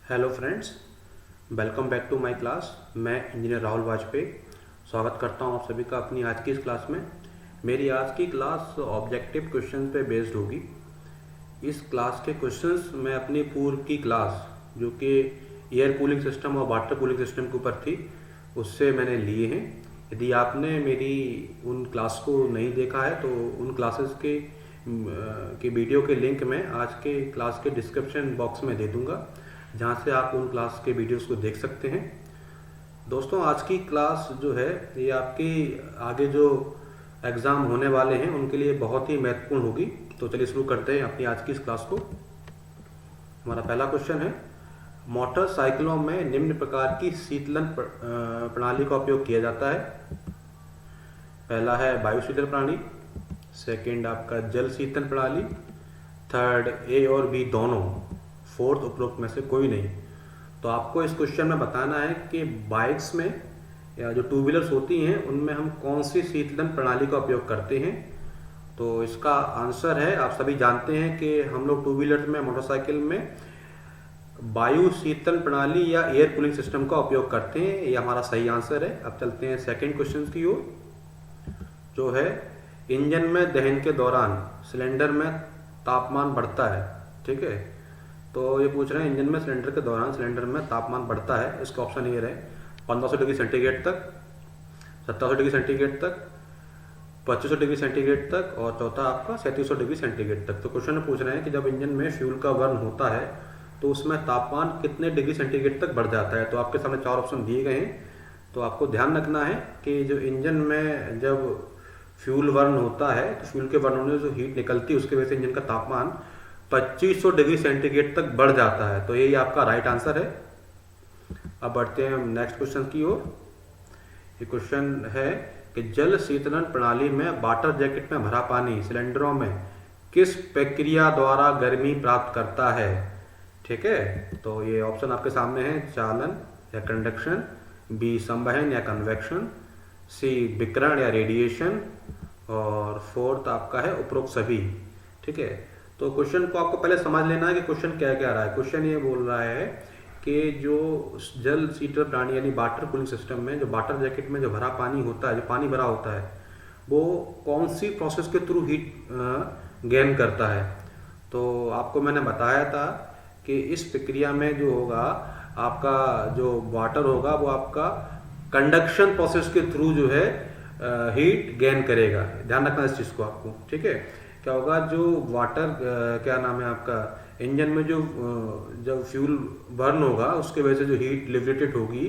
Hello friends, welcome back to my class. मैं engineer Rahul Vajpayee स्वागत करता हूं आप सभी का अपनी आज की इस क्लास में। मेरी आज की क्लास ऑब्जेक्टिव क्वेश्चन पे बेस्ड होगी। इस क्लास के क्वेश्चंस मैं अपनी पूर्व की क्लास जो कि एयर कूलिंग सिस्टम और वाटर कूलिंग सिस्टम के ऊपर थी उससे मैंने लिए हैं। यदि आपने मेरी उन क्लास को नहीं देखा है तो उन क्लासेस के वीडियो के लिंक मैं आज के क्लास के डिस्क्रिप्शन बॉक्स में दे दूंगा, जहाँ से आप उन क्लास के वीडियोस को देख सकते हैं। दोस्तों, आज की क्लास जो है ये आपकी आगे जो एग्ज़ाम होने वाले हैं उनके लिए बहुत ही महत्वपूर्ण होगी। तो चलिए शुरू करते हैं अपनी आज की इस क्लास को। हमारा पहला क्वेश्चन है, मोटरसाइकिलों में निम्न प्रकार की शीतलन प्रणाली का उपयोग किया जाता है। पहला है वायु शीतल प्रणाली, सेकेंड आपका जल शीतल प्रणाली, थर्ड ए और बी दोनों, फोर्थ उपरोक्त में से कोई नहीं। तो आपको इस क्वेश्चन में बताना है कि बाइक्स में या जो टू व्हीलर्स होती हैं उनमें हम कौन सी शीतलन प्रणाली का उपयोग करते हैं। तो इसका आंसर है, आप सभी जानते हैं कि हम लोग टू व्हीलर में, मोटरसाइकिल में वायु शीतल प्रणाली या एयर कूलिंग सिस्टम का उपयोग करते हैं। ये हमारा सही आंसर है। अब चलते हैं सेकेंड क्वेश्चन की ओर, जो है इंजन में दहन के दौरान सिलेंडर में तापमान बढ़ता है। ठीक है, तो ये पूछ रहे हैं इंजन में सिलेंडर के दौरान सिलेंडर में तापमान बढ़ता है। इसका ऑप्शन ये रहे 1500 डिग्री सेंटीग्रेड तक, 1700 डिग्री सेंटीग्रेड तक, 2500 डिग्री सेंटीग्रेड तक और चौथा आपका 3700 डिग्री सेंटीग्रेड तक। तो क्वेश्चन में पूछ रहे हैं कि जब इंजन में फ्यूल का बर्न होता है तो उसमें तापमान कितने डिग्री सेंटीग्रेड तक बढ़ जाता है। तो आपके सामने 4 ऑप्शन दिए गए हैं। तो आपको ध्यान रखना है कि जो इंजन में जब फ्यूल बर्न होता है तो फ्यूल के बर्न होने से जो हीट निकलती है उसके वजह से इंजन का तापमान 2500 डिग्री सेंटीग्रेड तक बढ़ जाता है। तो यही आपका राइट आंसर है। अब बढ़ते हैं हम नेक्स्ट क्वेश्चन की ओर। ये क्वेश्चन है कि जल शीतलन प्रणाली में वाटर जैकेट में भरा पानी सिलेंडरों में किस प्रक्रिया द्वारा गर्मी प्राप्त करता है। ठीक है, तो ये ऑप्शन आपके सामने है, चालन या कंडक्शन, बी संवहन या कन्वेक्शन, सी विकिरण या रेडिएशन और फोर्थ आपका है उपरोक्त सभी। ठीक है, तो क्वेश्चन को आपको पहले समझ लेना है कि क्वेश्चन क्या क्या रहा है। क्वेश्चन ये बोल रहा है कि जो जल शीतल प्रणाली यानी वाटर कूलिंग सिस्टम में जो वाटर जैकेट में जो भरा पानी होता है, जो पानी भरा होता है, वो कौन सी प्रोसेस के थ्रू हीट गेन करता है। तो आपको मैंने बताया था कि इस प्रक्रिया में जो होगा आपका जो वाटर होगा वो आपका कंडक्शन प्रोसेस के थ्रू जो है हीट गेन करेगा। ध्यान रखना इस चीज़ को आपको। ठीक है, क्या होगा, जो वाटर क्या नाम है आपका इंजन में जो जब फ्यूल बर्न होगा उसके वजह से जो हीट लिबरेटेड होगी,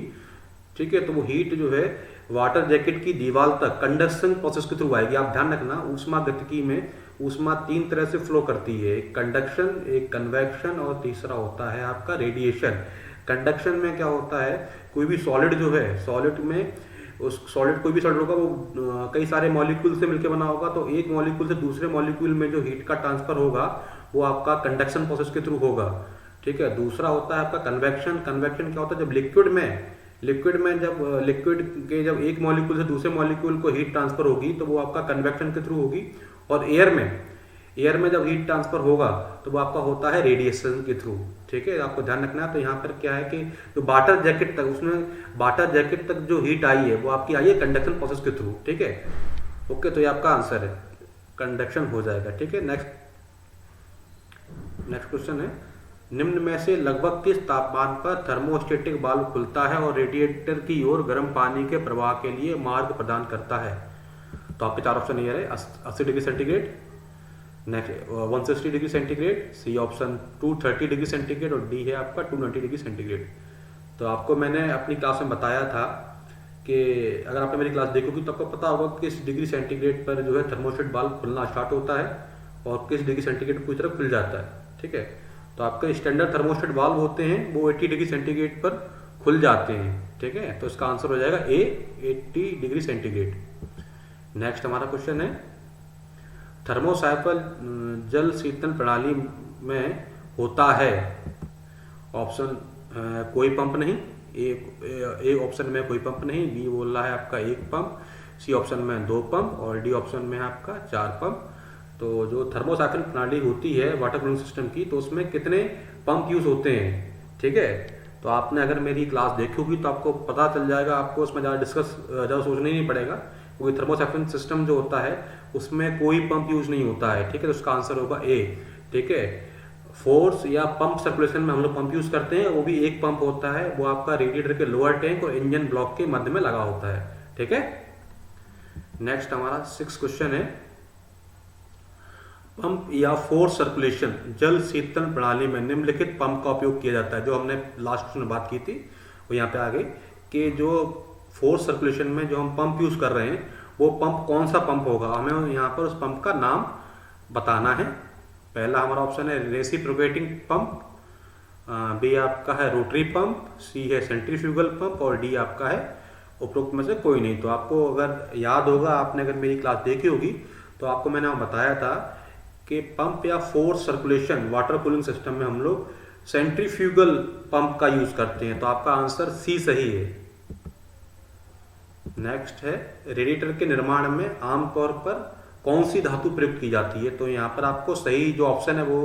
ठीक है, तो वो हीट जो है वाटर जैकेट की दीवार तक कंडक्शन प्रोसेस के थ्रू आएगी। आप ध्यान रखना, ऊष्मा गतिकी में ऊष्मा 3 तरह से फ्लो करती है, एक कंडक्शन, एक कन्वेक्शन और तीसरा होता है आपका रेडिएशन। कंडक्शन में क्या होता है, कोई भी सॉलिड जो है, सॉलिड में उस सॉलिड कोई भी सॉलिड होगा वो कई सारे मॉलिक्यूल से मिलकर बना होगा। तो एक मॉलिक्यूल से दूसरे मॉलिक्यूल में जो हीट का ट्रांसफर होगा वो आपका कंडक्शन प्रोसेस के थ्रू होगा। ठीक है, दूसरा होता है आपका कन्वेक्शन। कन्वेक्शन क्या होता है, जब लिक्विड में जब लिक्विड के जब एक मॉलिक्यूल से दूसरे मॉलिक्यूल को हीट ट्रांसफर होगी तो वो आपका कन्वेक्शन के थ्रू होगी। और एयर में जब हीट ट्रांसफर होगा तो वो आपका होता है रेडिएशन के थ्रू। ठीक है, आपको ध्यान रखना है। तो यहाँ पर क्या है कि जो वाटर जैकेट तक, उसमें वाटर जैकेट तक जो हीट आई है वो आपकी आई है कंडक्शन प्रोसेस के थ्रू। ठीक है, ओके, तो ये आपका आंसर है, कंडक्शन हो जाएगा। ठीक है, नेक्स्ट क्वेश्चन है, निम्न में से लगभग किस तापमान पर थर्मोस्टेटिक वाल्व खुलता है और रेडिएटर की ओर गर्म पानी के प्रवाह के लिए मार्ग प्रदान करता है। तो आपके 4 ऑप्शन ये है, 80 degree centigrade, next 160 degree centigrade, C option 230 degree centigrade और डी है आपका 290 डिग्री सेंटीग्रेड। तो आपको मैंने अपनी क्लास में बताया था कि अगर आपने मेरी क्लास देखोगी तो आपको पता होगा किस डिग्री सेंटीग्रेड पर जो है थर्मोस्टेट वाल्व खुलना स्टार्ट होता है और किस डिग्री सेंटीग्रेड पर पूरी तरह खुल जाता है। ठीक है, तो आपके स्टैंडर्ड थर्मोस्टेट वाल्व होते हैं वो 80 डिग्री सेंटीग्रेड पर खुल जाते हैं। ठीक है, तो इसका आंसर हो जाएगा ए, 80 डिग्री सेंटीग्रेड। नेक्स्ट हमारा क्वेश्चन है, थर्मोसाइकिल जल शीतल प्रणाली में होता है। ऑप्शन कोई पंप नहीं, ए ऑप्शन में कोई पंप नहीं, बी बोल रहा है आपका 1 पंप, सी ऑप्शन में 2 पंप और डी ऑप्शन में आपका 4 पंप। तो जो थर्मोसाइकिल प्रणाली होती है वाटर कूलिंग सिस्टम की, तो उसमें कितने पंप यूज होते हैं। ठीक है। तो आपने अगर मेरी क्लास देखी होगी तो आपको पता चल जाएगा, आपको उसमें ज़्यादा सोचना ही नहीं पड़ेगा, क्योंकि थर्मोसेफ्टन सिस्टम जो होता है उसमें कोई पंप यूज नहीं होता है, ठीक है। तो उसका आंसर होगा ए, ठीक है। फोर्स या पंप सर्कुलेशन में हम लोग पंप यूज करते हैं, वो भी एक पंप होता है, वो आपका रेडिएटर के लोअर टैंक और इंजन ब्लॉक के मध्य में लगा होता है, ठीक है। नेक्स्ट हमारा 6 क्वेश्चन है, पंप या फोर्स सर्कुलेशन जल शीतलन प्रणाली में निम्नलिखित पंप का उपयोग किया जाता है। जो हमने लास्ट क्वेश्चन में बात की थी वो यहाँ पे आगे कि जो फोर्स सर्कुलेशन में जो हम पंप यूज कर रहे हैं वो पंप कौन सा पंप होगा, हमें यहाँ पर उस पंप का नाम बताना है। पहला हमारा ऑप्शन है रेसिप्रोकेटिंग पंप, बी आपका है रोटरी पंप, सी है सेंट्रीफ्यूगल पंप और डी आपका है उपरोक्त में से कोई नहीं। तो आपको अगर याद होगा, आपने अगर मेरी क्लास देखी होगी तो आपको मैंने बताया था कि पंप या force circulation water cooling system में हम लोग सेंट्रीफ्यूगल पंप का यूज करते हैं। तो आपका आंसर सी सही है। नेक्स्ट है रेडिएटर के निर्माण में आमतौर पर कौन सी धातु प्रयुक्त की जाती है। तो यहाँ पर आपको सही जो ऑप्शन है वो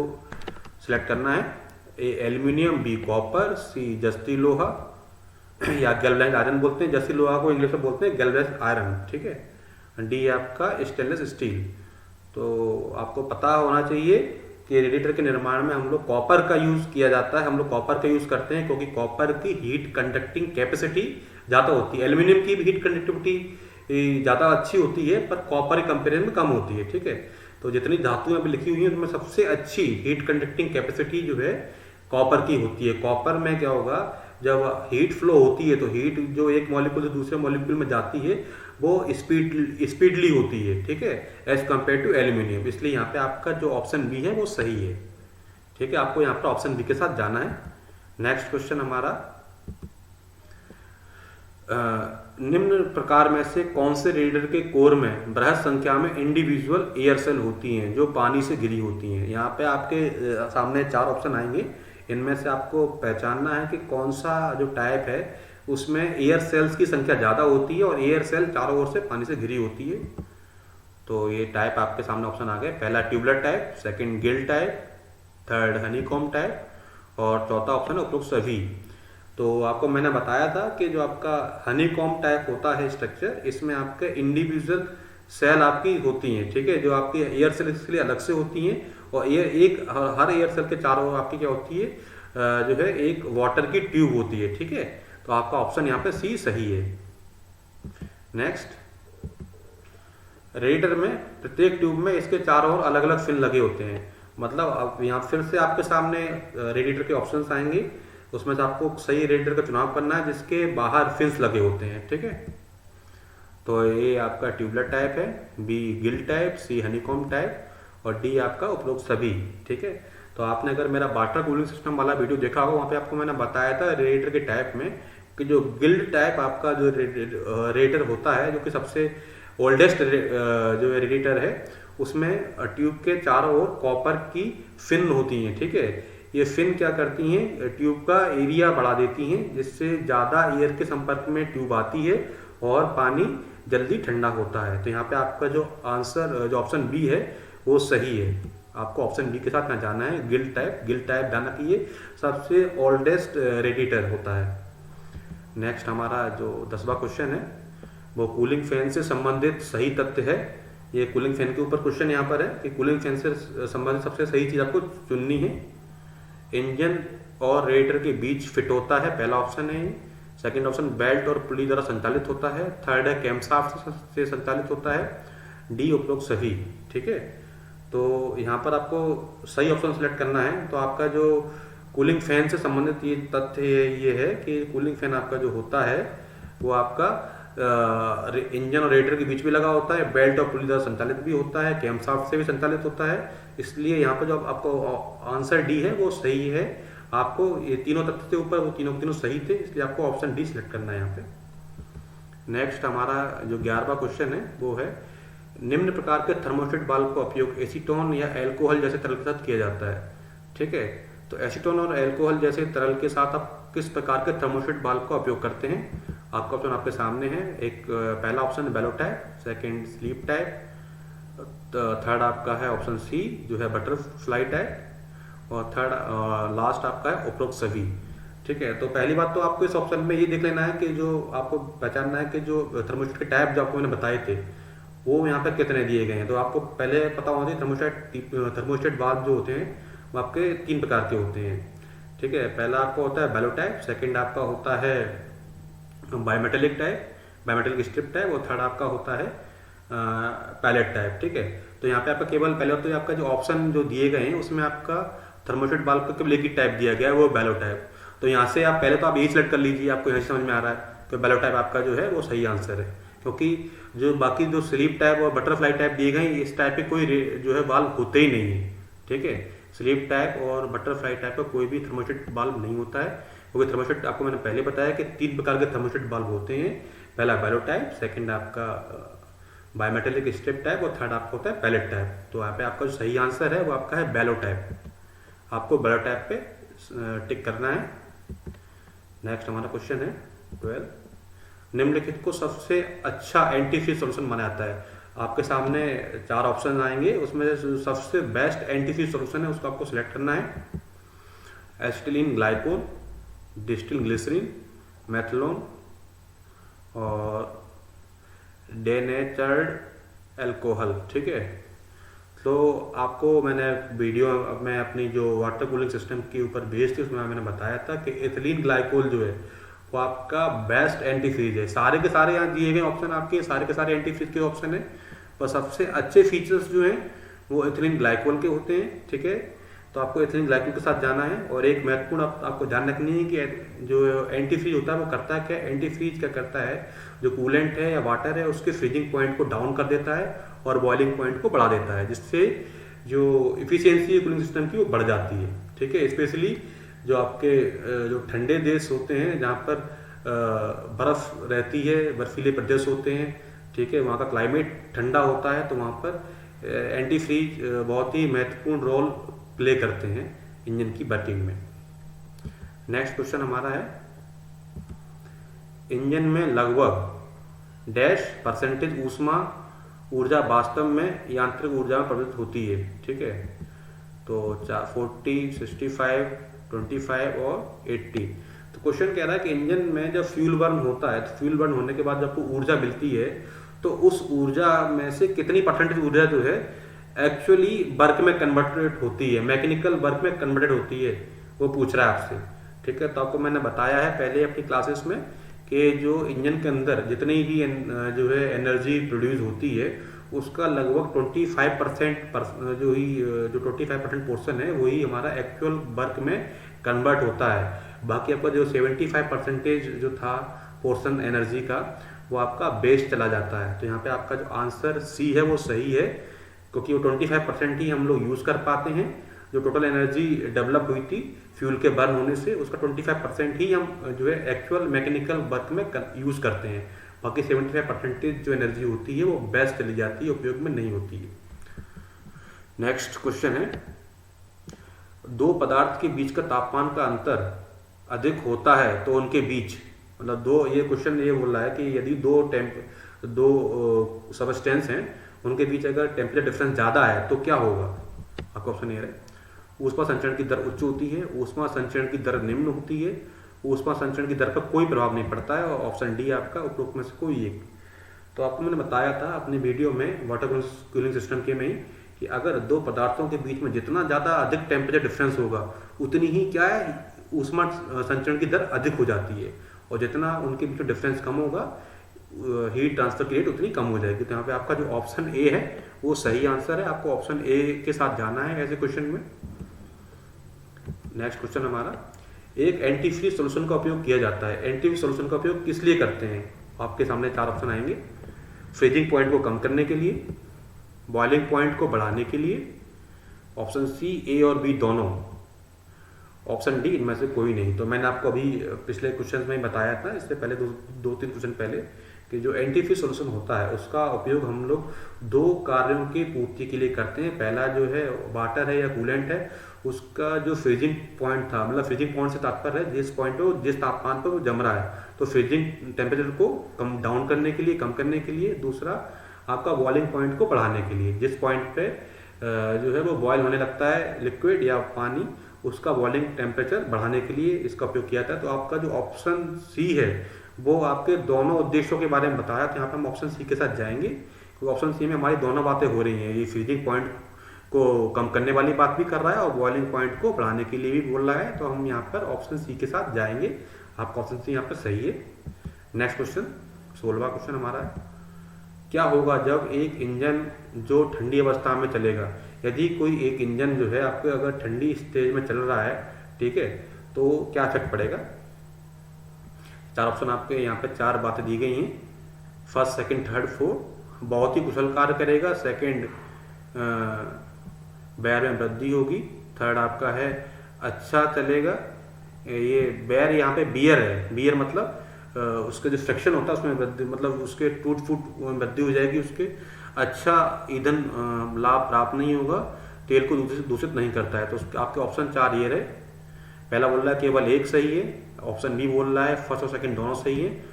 सिलेक्ट करना है, ए एल्यूमिनियम, बी कॉपर, सी जस्ती लोहा या गैल्वेनाइज्ड आयरन बोलते हैं, जस्ती लोहा को इंग्लिश में बोलते हैं गैल्वेनाइज्ड आयरन, ठीक है। डी आपका स्टेनलेस स्टील। तो आपको पता होना चाहिए कि रेडिएटर के निर्माण में हम लोग कॉपर का यूज किया जाता है, हम लोग कॉपर का यूज करते हैं क्योंकि कॉपर की हीट कंडक्टिंग कैपेसिटी ज़्यादा होती है। एल्यूमिनियम की भी हीट कंडक्टिविटी ज़्यादा अच्छी होती है पर कॉपर के कंपेरिजन में कम होती है, ठीक है। तो जितनी धातुएं अभी लिखी हुई हैं उनमें सबसे अच्छी हीट कंडक्टिंग कैपेसिटी जो है कॉपर की होती है। कॉपर में क्या होगा, जब हीट फ्लो होती है तो हीट जो एक मॉलिक्यूल से दूसरे मॉलिक्यूल में जाती है वो स्पीडली होती है, ठीक है, एज कंपेयर टू एल्यूमिनियम। इसलिए यहाँ पे आपका जो ऑप्शन बी है वो सही है, ठीक है। आपको यहाँ पर ऑप्शन बी के साथ जाना है। नेक्स्ट क्वेश्चन हमारा, निम्न प्रकार में से कौन से रेडिएटर के कोर में बृहत संख्या में इंडिविजुअल एयर सेल होती हैं जो पानी से घिरी होती हैं। यहाँ पे आपके सामने 4 ऑप्शन आएंगे, इनमें से आपको पहचानना है कि कौन सा जो टाइप है उसमें एयर सेल्स की संख्या ज़्यादा होती है और एयर सेल चारों ओर से पानी से घिरी होती है। तो ये टाइप आपके सामने ऑप्शन आ गए, पहला tubular type, second Gill type, third honeycomb type और चौथा ऑप्शन है उपरोक्त सभी। तो आपको मैंने बताया था कि जो आपका हनीकॉम्ब टाइप होता है स्ट्रक्चर, इसमें आपके इंडिविजुअल सेल आपकी होती हैं, ठीक है, जो आपकी एयर सेल इसके लिए अलग से होती हैं और हर एयर सेल के चारों ओर आपकी क्या होती है, जो है एक वाटर की ट्यूब होती है, ठीक है। तो आपका ऑप्शन यहाँ पे सी सही है। नेक्स्ट, रेडिएटर में प्रत्येक ट्यूब में इसके चारों ओर अलग अलग फिन लगे होते हैं। मतलब अब यहाँ फिर से आपके सामने रेडिएटर के ऑप्शंस आएंगे, उसमें से आपको सही रेडिएटर का चुनाव करना है जिसके बाहर फिन्स लगे होते हैं, ठीक है। तो ये आपका ट्यूबलर टाइप है, बी गिल टाइप, सी हनीकॉम्ब टाइप और डी आपका उपरोक्त सभी, ठीक है। तो आपने अगर मेरा वाटर कूलिंग सिस्टम वाला वीडियो देखा होगा, वहाँ पे आपको मैंने बताया था रेडिएटर के टाइप में कि जो गिल्ड टाइप आपका जो रेडिएटर होता है, जो कि सबसे ओल्डेस्ट जो रेडिएटर है, उसमें ट्यूब के चारों ओर कॉपर की फिन होती हैं, ठीक है। ये फिन क्या करती हैं, ट्यूब का एरिया बढ़ा देती हैं जिससे ज़्यादा एयर के संपर्क में ट्यूब आती है और पानी जल्दी ठंडा होता है। तो यहाँ पे आपका जो आंसर जो ऑप्शन बी है वो सही है। आपको ऑप्शन बी के साथ यहाँ जाना है, गिल टाइप ध्यान रखिए सबसे ओल्डेस्ट रेडिएटर होता है। नेक्स्ट हमारा जो 10वां क्वेश्चन है वो कूलिंग फैन से संबंधित सही तथ्य है। ये कूलिंग फैन के ऊपर क्वेश्चन यहाँ पर है कि कूलिंग फैन से संबंधित सबसे सही चीज़ आपको चुननी है। इंजन और रेडिएटर के बीच फिट होता है, पहला ऑप्शन है। सेकंड ऑप्शन बेल्ट और पुली द्वारा संचालित होता है। थर्ड है कैमशाफ्ट से संचालित होता है। डी उपरोक्त सभी, ठीक है। तो यहाँ पर आपको सही ऑप्शन सेलेक्ट करना है। तो आपका जो कूलिंग फैन से संबंधित ये तथ्य ये है कि कूलिंग फैन आपका जो होता है वो आपका इंजन और रेडिएटर के बीच भी लगा होता है, बेल्ट और पुली द्वारा संचालित भी होता है, कैमशाफ्ट से भी संचालित होता है। इसलिए यहाँ पर जो आपको आंसर डी है वो सही है। आपको ये तीनों तथ्य थे ऊपर, वो तीनों सही थे, इसलिए आपको ऑप्शन डी सिलेक्ट करना है यहाँ पे। नेक्स्ट हमारा जो 11वां क्वेश्चन है वो है निम्न प्रकार के थर्मोस्टेट वाल्व का उपयोग एसीटोन या अल्कोहल जैसे तरल के साथ किया जाता है, ठीक है। तो एसीटोन और अल्कोहल जैसे तरल के साथ आप किस प्रकार के थर्मोस्टेट वाल्व का उपयोग करते हैं। आपका ऑप्शन आपके सामने है। एक पहला ऑप्शन बेलो type, second sleep type, third आपका है ऑप्शन सी जो है बटरफ्लाई टाइप और थर्ड लास्ट आपका है उपरोक्त सभी। ठीक है, तो पहली बात तो आपको इस ऑप्शन में ये देख लेना है कि जो आपको पहचानना है कि जो थर्मोस्टेट के टाइप जो आपको मैंने बताए थे वो यहाँ पे कितने दिए गए हैं। तो आपको पहले पता होना चाहिए थर्मोस्टेट वाल्व जो होते हैं वो आपके 3 प्रकार के होते हैं। ठीक है, पहला आपका होता है बैलो टाइप, सेकंड आपका होता है bimetallic type, bimetallic strip type, और थर्ड आपका होता है पैलेट टाइप। ठीक है, तो यहाँ पे आपका केवल पहले तो आपका जो ऑप्शन जो दिए गए हैं उसमें आपका थर्मोस्टेट वाल्व का केवल एक ही टाइप दिया गया है, वो बैलो टाइप। तो यहाँ से आप पहले तो आप यही सिलेक्ट कर लीजिए, आपको यहाँ से समझ में आ रहा है कि बैलो टाइप आपका जो है वो सही आंसर है, क्योंकि जो बाकी जो स्लीप टाइप और बटरफ्लाई टाइप दिए गए हैं इस टाइप के कोई जो है वाल्व होते ही नहीं है। ठीक है, स्लीप टाइप और बटरफ्लाई टाइप का कोई भी थर्मोस्टेट वाल्व नहीं होता है, क्योंकि थर्मोस्टेट आपको मैंने पहले बताया कि 3 प्रकार के थर्मोस्टेट वाल्व होते हैं। पहला बैलो टाइप, सेकंड आपका बायोमेटेलिक स्ट्रिप टाइप, और थर्ड आपका होता है पैलेट टाइप। तो यहाँ पे आपका जो सही आंसर है वो आपका है बैलो टाइप। आपको बैलो टाइप पे टिक करना है। नेक्स्ट हमारा क्वेश्चन है 12, निम्नलिखित को सबसे अच्छा एंटीफ्रीज सॉल्यूशन माना जाता है। आपके सामने 4 ऑप्शन आएंगे, उसमें से सबसे बेस्ट एंटीफ्रीज सॉल्यूशन है उसको आपको सिलेक्ट करना है। एसिटिलीन ग्लाइकोल, डिस्टिल ग्लिसरीन, मेथलोन और डेनेचर्ड अल्कोहल। ठीक है, तो आपको मैंने वीडियो मैं अपनी जो वाटर कूलिंग सिस्टम के ऊपर भेज थी उसमें मैंने बताया था कि एथिलीन ग्लाइकोल जो है वो आपका बेस्ट एंटीफ्रीज है। सारे के सारे यहाँ दिए गए ऑप्शन आपके सारे के सारे एंटीफ्रीज के ऑप्शन है, पर सबसे अच्छे फीचर्स जो हैं वो एथिलीन ग्लाइकोल के होते हैं। ठीक है, तो आपको एथिलीन ग्लाइकोल के साथ जाना है। और एक महत्वपूर्ण आपको ध्यान रखनी है कि जो एंटीफ्रीज होता है वो करता क्या है। एंटीफ्रीज क्या करता है, जो कूलेंट है या वाटर है उसके फ्रीजिंग पॉइंट को डाउन कर देता है और बॉइलिंग पॉइंट को बढ़ा देता है, जिससे जो इफिशियंसी है कूलिंग सिस्टम की वो बढ़ जाती है। ठीक है, स्पेशली जो आपके जो ठंडे देश होते हैं जहाँ पर बर्फ़ रहती है, बर्फीले प्रदेश होते हैं, ठीक है, वहाँ का क्लाइमेट ठंडा होता है, तो वहाँ पर एंटीफ्रीज बहुत ही महत्वपूर्ण रोल प्ले करते हैं इंजन की वर्किंग में। नेक्स्ट क्वेश्चन हमारा है, इंजन में लगभग डैश परसेंटेज ऊष्मा ऊर्जा वास्तव में यांत्रिक ऊर्जा में परिवर्तित होती है। ठीक है, तो 40, 65, 25 और 80। तो क्वेश्चन कह रहा है कि इंजन में जब फ्यूल बर्न होता है तो फ्यूल बर्न होने के बाद जब आपको ऊर्जा मिलती है तो उस ऊर्जा में से कितनी परसेंटेज ऊर्जा जो है एक्चुअली वर्क में कन्वर्टेड होती है, मैकेनिकल वर्क में कन्वर्टेड होती है, वो पूछ रहा है आपसे। ठीक है, तो आपको मैंने बताया है पहले अपनी क्लासेस में कि जो इंजन के अंदर जितनी भी जो है एनर्जी प्रोड्यूस होती है उसका लगभग 25% जो 25% पोर्शन है वही हमारा एक्चुअल वर्क में कन्वर्ट होता है। बाकी आपका जो 75% जो था पोर्शन एनर्जी का वो आपका वेस्ट चला जाता है। तो यहाँ पे आपका जो आंसर सी है वो सही है, क्योंकि वो 25% ही हम लोग यूज़ कर पाते हैं। जो टोटल एनर्जी डेवलप हुई थी फ्यूल के बर्न होने से उसका 25% ही हम जो है एक्चुअल मैकेनिकल वर्क में यूज़ करते हैं। बाकी 75% जो एनर्जी होती है वो वेस्ट चली जाती है, उपयोग में नहीं होती है। नेक्स्ट क्वेश्चन है, दो पदार्थ के बीच का तापमान का अंतर अधिक होता है तो उनके बीच, मतलब दो, ये क्वेश्चन ये बोल रहा है कि यदि दो सबस्टेंस हैं उनके बीच अगर टेम्परेचर डिफरेंस ज़्यादा है तो क्या होगा। आपका ऑप्शन ये है, ऊष्मा संचरण की दर उच्च होती है, ऊष्मा संचरण की दर निम्न होती है, ऊष्मा संचरण की दर पर कोई प्रभाव नहीं पड़ता है, और ऑप्शन डी आपका उपरोक्त में से कोई एक। तो आपको मैंने बताया था अपने वीडियो में वाटर कूलिंग सिस्टम के में कि अगर दो पदार्थों के बीच में जितना ज़्यादा अधिक टेम्परेचर डिफरेंस होगा उतनी ही क्या है ऊष्मा संचरण की दर अधिक हो जाती है, और जितना उनके बीच में डिफरेंस कम होगा हीट ट्रांसफर की रेट उतनी कम हो जाएगी। तो यहाँ पे आपका जो ऑप्शन ए है वो सही आंसर है, आपको ऑप्शन ए के साथ जाना है ऐसे क्वेश्चन में। नेक्स्ट क्वेश्चन हमारा, एक एंटीफ्रीज सॉल्यूशन का उपयोग किया जाता है। एंटीफ्रीज सॉल्यूशन का उपयोग किस लिए करते हैं। आपके सामने 4 ऑप्शन आएंगे, फ्रीजिंग पॉइंट को कम करने के लिए, बॉइलिंग पॉइंट को बढ़ाने के लिए, ऑप्शन सी ए और बी दोनों, ऑप्शन डी इनमें से कोई नहीं। तो मैंने आपको अभी पिछले क्वेश्चन में बताया था, इससे पहले 2-3 क्वेश्चन पहले, कि जो एंटीफ्रीज सॉल्यूशन होता है उसका उपयोग हम लोग 2 कार्यों की पूर्ति के लिए करते हैं। पहला जो है वाटर है या कूलेंट है, उसका जो फ्रीजिंग पॉइंट था, मतलब फ्रीजिंग पॉइंट से तात्पर्य है जिस पॉइंट पे जिस तापमान पर वो जम रहा है, तो फ्रीजिंग टेम्परेचर को कम डाउन करने के लिए, कम करने के लिए। दूसरा आपका बॉइलिंग पॉइंट को बढ़ाने के लिए, जिस पॉइंट पे जो है वो बॉयल होने लगता है लिक्विड या पानी, उसका बॉइलिंग टेम्परेचर बढ़ाने के लिए इसका उपयोग किया जाता है। तो आपका जो ऑप्शन सी है वो आपके दोनों उद्देश्यों के बारे में बताया। तो यहाँ पे हम ऑप्शन सी के साथ जाएंगे, क्योंकि ऑप्शन सी में हमारी दोनों बातें हो रही हैं। ये फ्रीजिंग पॉइंट को कम करने वाली बात भी कर रहा है और बॉइलिंग पॉइंट को बढ़ाने के लिए भी बोल रहा है। तो हम यहाँ पर ऑप्शन सी के साथ जाएंगे। आपका ऑप्शन सी यहाँ पर सही है। नेक्स्ट क्वेश्चन, 16वां क्वेश्चन हमारा है, क्या होगा जब एक इंजन जो ठंडी अवस्था में चलेगा? यदि कोई एक इंजन जो है आपके अगर ठंडी स्टेज में चल रहा है, ठीक है, तो क्या इफेक्ट पड़ेगा? 4 ऑप्शन आपके यहाँ पे 4 बातें दी गई हैं। First, second, third, fourth. बहुत ही कुशल कार्य करेगा। सेकंड, बैर में वृद्धि होगी। थर्ड आपका है अच्छा चलेगा। ये बैर यहाँ पे बियर है। बियर मतलब उसका जो फ्रिक्शन होता है उसमें वृद्धि, मतलब उसके टूट फूट वृद्धि हो जाएगी। उसके अच्छा ईंधन लाभ प्राप्त नहीं होगा। तेल को दूषित नहीं करता है। तो आपके ऑप्शन 4 ये रहे। पहला बोल रहा है केवल एक सही है। ऑप्शन बी बोल रहा है फर्स्ट और सेकंड दोनों सही है।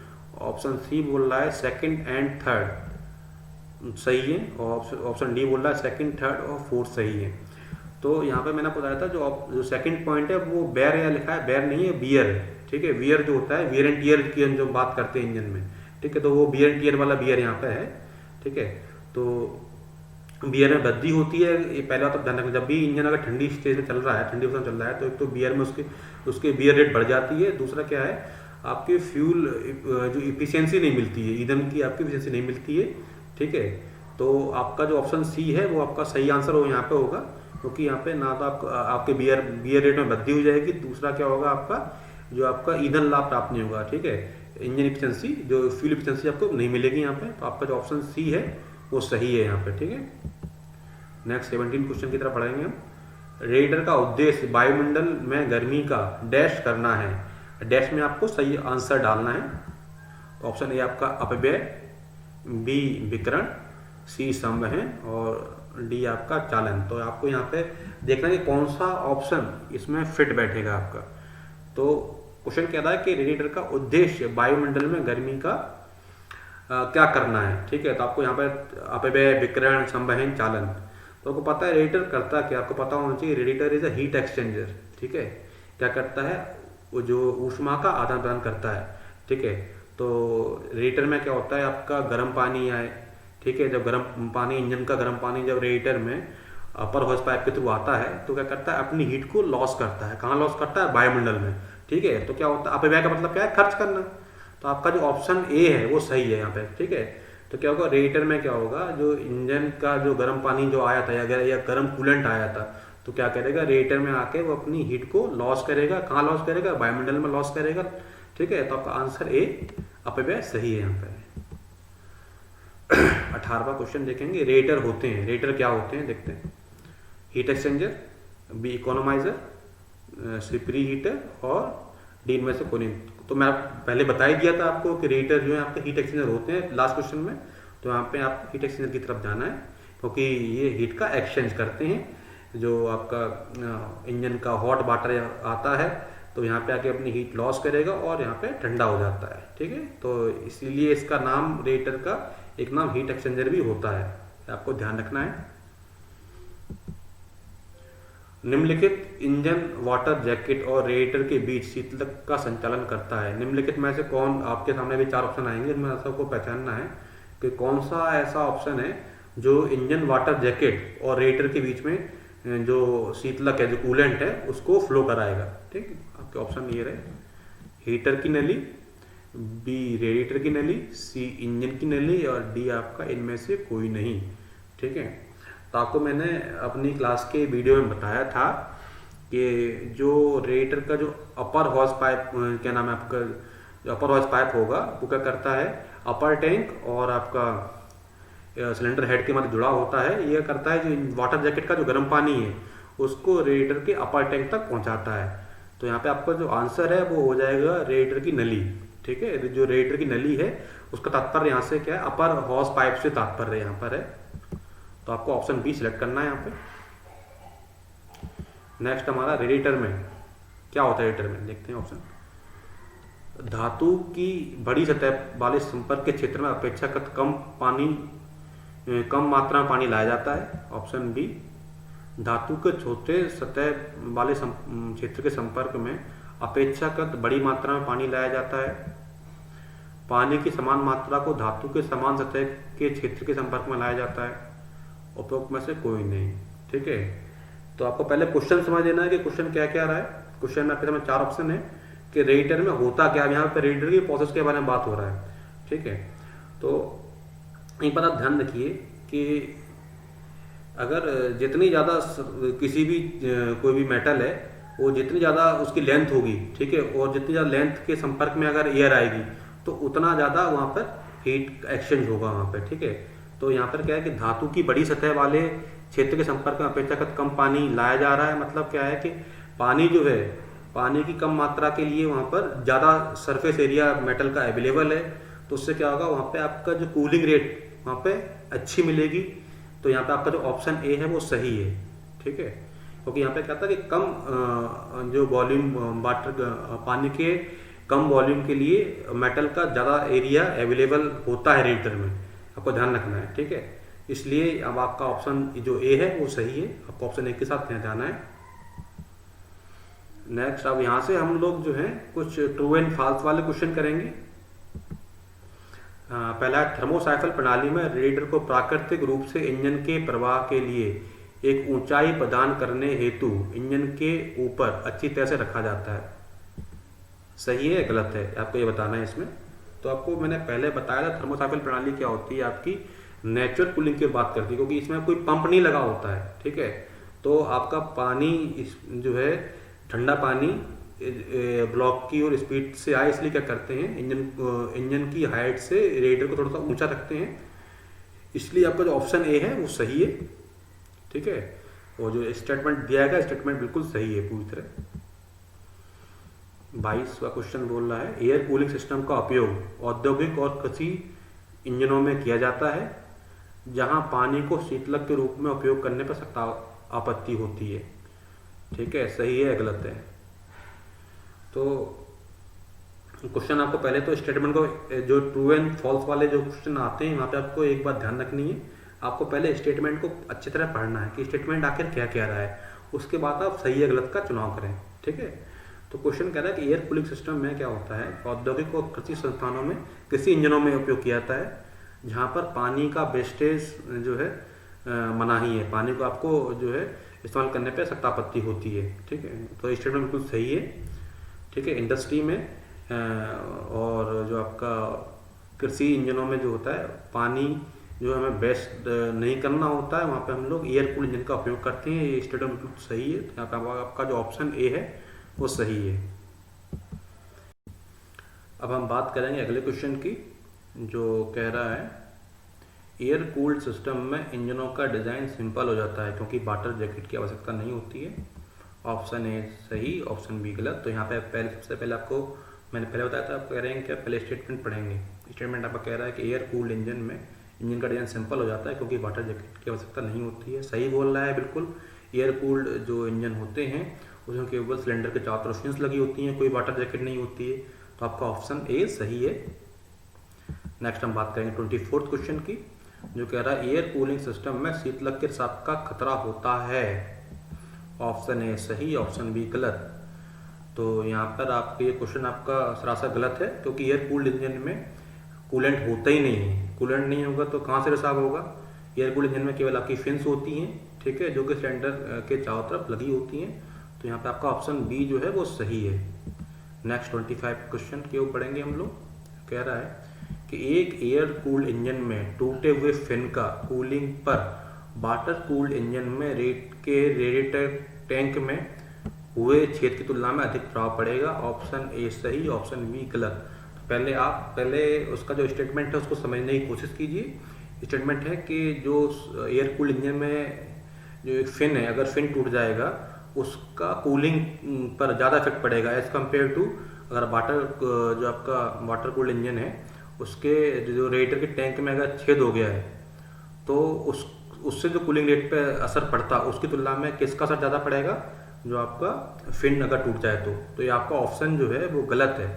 ऑप्शन सी बोल रहा है सेकंड एंड थर्ड सही है। और ऑप्शन डी बोल रहा है सेकंड, थर्ड और फोर्थ सही है। तो यहाँ पे मैंने बताया था जो सेकंड पॉइंट है वो बैर यहाँ लिखा है, बैर नहीं है, बियर है। ठीक है, वियर जो होता है, वियर एंड टियर की हम जो बात करते हैं इंजन में, ठीक है, तो वो वियर एंड टियर वाला बियर यहाँ पे है। ठीक है, तो बियर में वृद्धि होती है। ये पहला तो ध्यान रखना, जब भी इंजन अगर ठंडी स्टेज में चल रहा है, ठंडी अवस्था में चल रहा है, तो एक तो बियर में उसके बियर रेट बढ़ जाती है। दूसरा क्या है, आपके फ्यूल जो इफिशियंसी नहीं मिलती है, ईंधन की आपकी इफिशियंसी नहीं मिलती है। ठीक है, तो आपका जो ऑप्शन सी है वो आपका सही आंसर हो यहाँ पे होगा, क्योंकि यहाँ पे ना तो आपके बियर रेट में वृद्धि हो जाएगी। दूसरा क्या होगा, आपका ईंधन लाभ प्राप्त नहीं होगा। ठीक है, इंजन इफिशियंसी जो फ्यूल इफिशियंसी आपको नहीं मिलेगी यहाँ पे। तो आपका जो ऑप्शन सी है वो सही है यहाँ पे। ठीक है, नेक्स्ट 17 क्वेश्चन की तरफ बढ़ेंगे हम। रेडिएटर का उद्देश्य वायुमंडल में गर्मी का डैश करना है। डैश में आपको सही आंसर डालना है। ऑप्शन ए आपका अपव्यय, बी विकिरण, सी संवहन और डी आपका चालन। तो आपको यहाँ पे देखना है कि कौन सा ऑप्शन इसमें फिट बैठेगा आपका। तो क्वेश्चन कह रहा है कि रेडिएटर का उद्देश्य वायुमंडल में गर्मी का क्या करना है। ठीक है, तो आपको यहाँ पे अपव्यय, विकिरण, संवहन, चालन। तो आपको पता है रेडिएटर करता क्या, आपको पता होना चाहिए। Radiator is a heat exchanger. ठीक है, क्या करता है, वो जो ऊष्मा का आदान प्रदान करता है। ठीक है, तो रेडिएटर में क्या होता है, आपका गर्म पानी आए, ठीक है, जब गर्म पानी, इंजन का गर्म पानी जब रेडिएटर में अपर हॉर्स पाइप के थ्रू आता है तो क्या करता है, अपनी हीट को लॉस करता है। कहाँ लॉस करता है, वायुमंडल में। ठीक है, तो क्या होता है, अपव्यय का मतलब क्या है, खर्च करना। तो आपका जो ऑप्शन ए है वो सही है यहाँ पे। ठीक है, तो क्या होगा, रेडिएटर में क्या होगा, जो इंजन का जो गर्म पानी जो आया था या गर्म कूलेंट आया था, तो क्या करेगा, रेडिएटर में आके वो अपनी हीट को लॉस करेगा। कहाँ लॉस करेगा, वायुमंडल में लॉस करेगा। ठीक है, तो आपका आंसर ए अपव्यय सही है यहाँ पे। 18वां क्वेश्चन देखेंगे। रेडिएटर होते हैं, रेडिएटर क्या होते हैं देखते हैं। Heat exchanger, B economiser, C pre heater और डी में से कोई नहीं। तो मैं पहले बता ही दिया था आपको कि रेडिएटर जो है आपके हीट एक्सचेंजर होते हैं लास्ट क्वेश्चन में। तो यहाँ पे आप हीट एक्सचेंजर की तरफ जाना है, क्योंकि ये हीट का एक्सचेंज करते हैं। जो आपका इंजन का हॉट वाटर आता है तो यहाँ पे आके अपनी हीट लॉस करेगा और यहाँ पे ठंडा हो जाता है। ठीक है, तो इसीलिए इसका नाम रेडिएटर का एक नाम हीट एक्सचेंजर भी होता है, आपको ध्यान रखना है। निम्नलिखित इंजन वाटर जैकेट और रेडिएटर के बीच शीतलक का संचालन करता है। निम्नलिखित में से कौन, आपके सामने भी 4 ऑप्शन आएंगे, इनमें सबको पहचानना है कि कौन सा ऐसा ऑप्शन है जो इंजन वाटर जैकेट और रेडिएटर के बीच में जो शीतलक है, जो कूलेंट है, उसको फ्लो कराएगा। ठीक है, आपके ऑप्शन ये रहे, हीटर की नली, बी रेडिएटर की नली, सी इंजन की नली और डी आपका इनमें से कोई नहीं। ठीक है, तो आपको मैंने अपनी क्लास के वीडियो में बताया था कि जो रेडिएटर का जो अपर हॉर्स पाइप, क्या नाम है आपका, जो अपर हॉर्स पाइप होगा वो क्या करता है, अपर टैंक और आपका सिलेंडर हेड के मध्य जुड़ा होता है। यह करता है जो वाटर जैकेट का जो गर्म पानी है उसको रेडिएटर के अपर टैंक तक पहुंचाता है। तो यहाँ पे आपका जो आंसर है वो हो जाएगा रेडिएटर की नली। ठीक है, जो रेडिएटर की नली है उसका तात्पर्य यहाँ से क्या है, अपर हॉर्स पाइप से तात्पर्य यहाँ पर है। तो आपको ऑप्शन बी सिलेक्ट करना है यहाँ पे। नेक्स्ट हमारा रेडिएटर में क्या होता है, रेडिएटर में देखते हैं ऑप्शन। धातु की बड़ी सतह वाले संपर्क के क्षेत्र में अपेक्षाकृत कम मात्रा में पानी लाया जाता है। Option B. धातु के छोटे सतह वाले क्षेत्र के संपर्क में अपेक्षाकृत बड़ी मात्रा में पानी लाया जाता है। पानी की समान मात्रा को धातु के समान सतह के क्षेत्र के संपर्क में लाया जाता है। उपरोक्त में से कोई नहीं। ठीक है, तो आपको पहले क्वेश्चन समझ लेना है कि क्वेश्चन क्या क्या रहा है। क्वेश्चन में आपके सामने 4 ऑप्शन है कि रेडिएटर में होता क्या है। यहाँ पे रेडिएटर की प्रोसेस के बारे में बात हो रहा है। ठीक है, तो एक बात आप ध्यान रखिए कि अगर जितनी ज़्यादा किसी भी कोई भी मेटल है, वो जितनी ज़्यादा उसकी लेंथ होगी, ठीक है, और जितनी ज़्यादा लेंथ के संपर्क में अगर एयर आएगी तो उतना ज़्यादा वहाँ पर हीट एक्सचेंज होगा वहाँ पर। ठीक है, तो यहाँ पर क्या है कि धातु की बड़ी सतह वाले क्षेत्र के संपर्क में अपेक्षाकृत कम पानी लाया जा रहा है। मतलब क्या है कि पानी जो है, पानी की कम मात्रा के लिए वहाँ पर ज़्यादा सरफेस एरिया मेटल का अवेलेबल है, तो उससे क्या होगा, वहाँ पे आपका जो कूलिंग रेट वहाँ पे अच्छी मिलेगी। तो यहाँ पे आपका जो ऑप्शन ए है वो सही है। ठीक है, क्योंकि यहाँ पे क्या था कि कम जो वॉल्यूम वाटर पानी के कम वॉल्यूम के लिए मेटल का ज़्यादा एरिया अवेलेबल होता है रेडिएटर में, आपको ध्यान रखना है। ठीक है, इसलिए अब आपका ऑप्शन जो ए है वो सही है। आपको ऑप्शन ए के साथ यहाँ जाना है। नेक्स्ट, अब यहाँ से हम लोग जो है कुछ ट्रू एंड फॉल्स वाले क्वेश्चन करेंगे। पहला, थर्मोसाइकल प्रणाली में रेडिएटर को प्राकृतिक रूप से इंजन के प्रवाह के लिए एक ऊंचाई प्रदान करने हेतु इंजन के ऊपर अच्छी तरह से रखा जाता है। सही है गलत है, आपको ये बताना है इसमें। तो आपको मैंने पहले बताया था थर्मोसाइकल प्रणाली क्या होती है, आपकी नेचुरल कूलिंग की बात करती है, क्योंकि इसमें कोई पंप नहीं लगा होता है। ठीक है, तो आपका पानी जो है ठंडा पानी ब्लॉक की और स्पीड से आए, इसलिए क्या करते हैं, इंजन की हाइट से रेडिएटर को थोड़ा सा ऊंचा रखते हैं। इसलिए आपका जो ऑप्शन ए है वो सही है। ठीक है, और जो स्टेटमेंट दिया गया स्टेटमेंट बिल्कुल सही है पूरी तरह। 22वां क्वेश्चन बोल रहा है, एयर कूलिंग सिस्टम का उपयोग औद्योगिक और कृषि इंजनों में किया जाता है जहां पानी को शीतलक के रूप में उपयोग करने पर सख्त आपत्ति होती है। ठीक है, सही है गलत है। तो क्वेश्चन आपको पहले तो स्टेटमेंट को, जो ट्रू एंड फॉल्स वाले जो क्वेश्चन आते हैं वहाँ पे आपको एक बात ध्यान रखनी है। आपको पहले स्टेटमेंट को अच्छी तरह पढ़ना है कि स्टेटमेंट आखिर क्या कह रहा है, उसके बाद आप सही या गलत का चुनाव करें। ठीक है, तो क्वेश्चन कह रहा है कि एयर कूलिंग सिस्टम में क्या होता है, औद्योगिक और कृषि संस्थानों में, कृषि इंजनों में उपयोग किया जाता है जहाँ पर पानी का वेस्टेज जो है मनाही है, पानी को आपको जो है इस्तेमाल करने पर सख्त आपत्ति होती है। ठीक है, तो स्टेटमेंट बिल्कुल सही है। ठीक है, इंडस्ट्री में और जो आपका कृषि इंजनों में जो होता है, पानी जो हमें वेस्ट नहीं करना होता है, वहाँ पे हम लोग एयर कूल इंजन का उपयोग करते हैं। ये स्टेटमेंट बिल्कुल सही है। यहाँ पे आपका जो ऑप्शन ए है वो सही है। अब हम बात करेंगे अगले क्वेश्चन की, जो कह रहा है एयर कूल्ड सिस्टम में इंजनों का डिज़ाइन सिंपल हो जाता है क्योंकि वाटर जैकेट की आवश्यकता नहीं होती है। ऑप्शन ए सही, ऑप्शन बी गलत। तो यहाँ पे सबसे पहले आपको मैंने पहले बताया था, आप कह रहे हैं कि पहले स्टेटमेंट पढ़ेंगे। स्टेटमेंट आपका कह रहा है कि एयर कूल्ड इंजन में इंजन का डिज़ाइन सिंपल हो जाता है क्योंकि वाटर जैकेट की आवश्यकता नहीं होती है। सही बोल रहा है बिल्कुल। एयर कूल्ड जो इंजन होते हैं उसमें केवल सिलेंडर के चारों तरफ फिन्स लगी होती हैं, कोई वाटर जैकेट नहीं होती है। तो आपका ऑप्शन ए सही है। नेक्स्ट हम बात करेंगे 24th क्वेश्चन की, जो कह रहा है एयर कूलिंग सिस्टम में शीतलक के रिसाव का खतरा होता है। ऑप्शन ए सही, ऑप्शन बी गलत। तो यहाँ पर आपके ये क्वेश्चन आपका सरासर गलत है क्योंकि एयर कूल्ड इंजन में कूलेंट होता ही नहीं है। कूलेंट नहीं होगा तो कहाँ से रिसाव होगा। एयर कूल्ड इंजन में केवल आपकी फिन्स होती हैं, ठीक है, जो कि सिलेंडर के चारों तरफ लगी होती हैं। तो यहाँ पे आपका ऑप्शन बी जो है वो सही है। नेक्स्ट 25 क्वेश्चन की ओर पढ़ेंगे हम लोग। कह रहा है कि एक एयर कूल्ड इंजन में टूटे हुए फिन का कूलिंग पर वाटर कूल्ड इंजन में रेडिएटर टैंक में हुए छेद की तुलना में अधिक प्रभाव पड़ेगा। ऑप्शन ए सही, ऑप्शन बी गलत। तो पहले उसका जो स्टेटमेंट है उसको समझने की कोशिश कीजिए। स्टेटमेंट है कि जो एयर कूल्ड इंजन में जो एक फिन है, अगर फिन टूट जाएगा उसका कूलिंग पर ज़्यादा इफेक्ट पड़ेगा एज कम्पेयर टू अगर जो आपका वाटर कूल्ड इंजन है उसके जो रेडिएटर के टैंक में अगर छेद हो गया है तो उससे जो कूलिंग रेट पे असर पड़ता है उसकी तुलना में किसका असर ज़्यादा पड़ेगा, जो आपका फिन अगर टूट जाए तो ये आपका ऑप्शन जो है वो गलत है।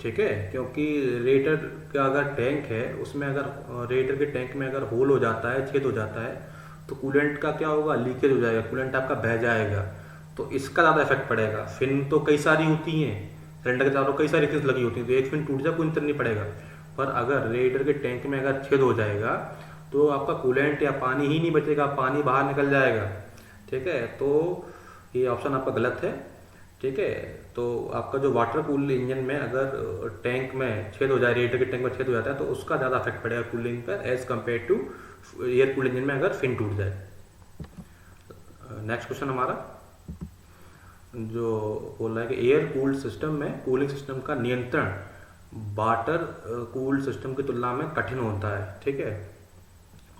ठीक है, क्योंकि रेडिएटर का अगर टैंक है उसमें अगर रेडिएटर के टैंक में अगर होल हो जाता है, छेद हो जाता है, तो कूलेंट का क्या होगा, लीकेज हो जाएगा, कूलेंट आपका बह जाएगा, तो इसका ज़्यादा इफेक्ट पड़ेगा। फिन तो कई सारी होती हैं, सिलेंडर के चारों कई सारी फिन्स लगी होती हैं, तो एक फिन टूट जाए कोई अंतर नहीं पड़ेगा। पर अगर रेडिएटर के टैंक में अगर छेद हो जाएगा तो आपका कूलेंट या पानी ही नहीं बचेगा, पानी बाहर निकल जाएगा। ठीक है, तो ये ऑप्शन आपका गलत है। ठीक है, तो आपका जो वाटर कूल इंजन में अगर टैंक में छेद हो जाए, रेडिएटर के टैंक में छेद हो जाता है, तो उसका ज़्यादा इफेक्ट पड़ेगा कूलिंग पर as compared to air cool engine में अगर फिन टूट जाए। नेक्स्ट क्वेश्चन हमारा जो बोल रहा है कि एयर कूल्ड सिस्टम में कूलिंग सिस्टम का नियंत्रण वाटर कूल्ड सिस्टम की तुलना में कठिन होता है। ठीक है,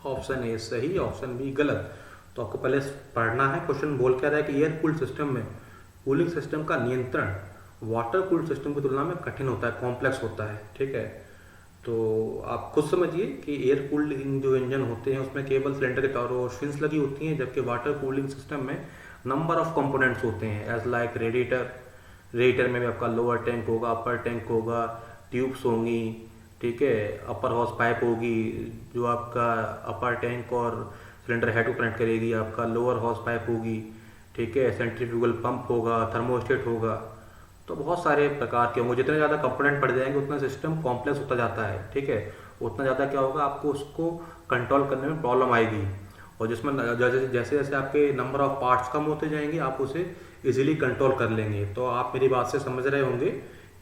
ऑप्शन ए सही, ऑप्शन बी गलत। तो आपको पहले पढ़ना है, क्वेश्चन बोल क्या रहा है कि एयर कूल्ड सिस्टम में कूलिंग सिस्टम का नियंत्रण वाटर कूल्ड सिस्टम की तुलना में कठिन होता है, कॉम्प्लेक्स होता है। ठीक है, तो आप खुद समझिए कि एयर कूल्ड जो इंजन होते हैं उसमें केवल सिलेंडर के चारों ओर फिन्स लगी होती हैं, जबकि वाटर कूलिंग सिस्टम में नंबर ऑफ कंपोनेंट्स होते हैं एज लाइक रेडिएटर में भी आपका लोअर टैंक होगा, अपर टैंक होगा, ट्यूब्स होंगी। ठीक है, अपर हॉर्स पाइप होगी जो आपका अपर टैंक और सिलेंडर हेड को कनेक्ट करेगी, आपका लोअर हॉर्स पाइप होगी। ठीक है, सेंट्रीफ्यूगल पंप होगा, थर्मोस्टेट होगा, तो बहुत सारे प्रकार के होंगे। जितने ज़्यादा कंपोनेंट बढ़ जाएंगे उतना सिस्टम कॉम्प्लेक्स होता जाता है। ठीक है, उतना ज़्यादा क्या होगा, आपको उसको कंट्रोल करने में प्रॉब्लम आएगी, और जिसमें जैसे जैसे आपके नंबर ऑफ पार्ट्स कम होते जाएंगे आप उसे इजीली कंट्रोल कर लेंगे। तो आप मेरी बात से समझ रहे होंगे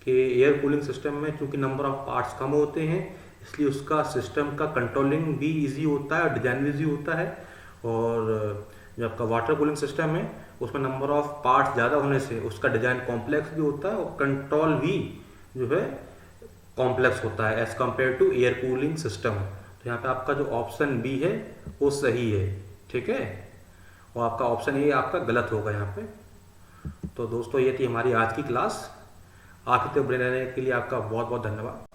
कि एयर कूलिंग सिस्टम में चूंकि नंबर ऑफ पार्ट्स कम होते हैं, इसलिए उसका सिस्टम का कंट्रोलिंग भी ईजी होता है और डिजाइन भी ईजी होता है। और जो आपका वाटर कूलिंग सिस्टम है उसमें नंबर ऑफ पार्ट्स ज़्यादा होने से उसका डिजाइन कॉम्प्लेक्स भी होता है और कंट्रोल भी जो है कॉम्प्लेक्स होता है as compared to air cooling system. तो यहाँ पे आपका जो ऑप्शन बी है वो सही है। ठीक है, और आपका ऑप्शन ए आपका गलत होगा यहाँ पे। तो दोस्तों ये थी हमारी आज की क्लास। आखिर तक बने रहने के लिए आपका बहुत बहुत धन्यवाद।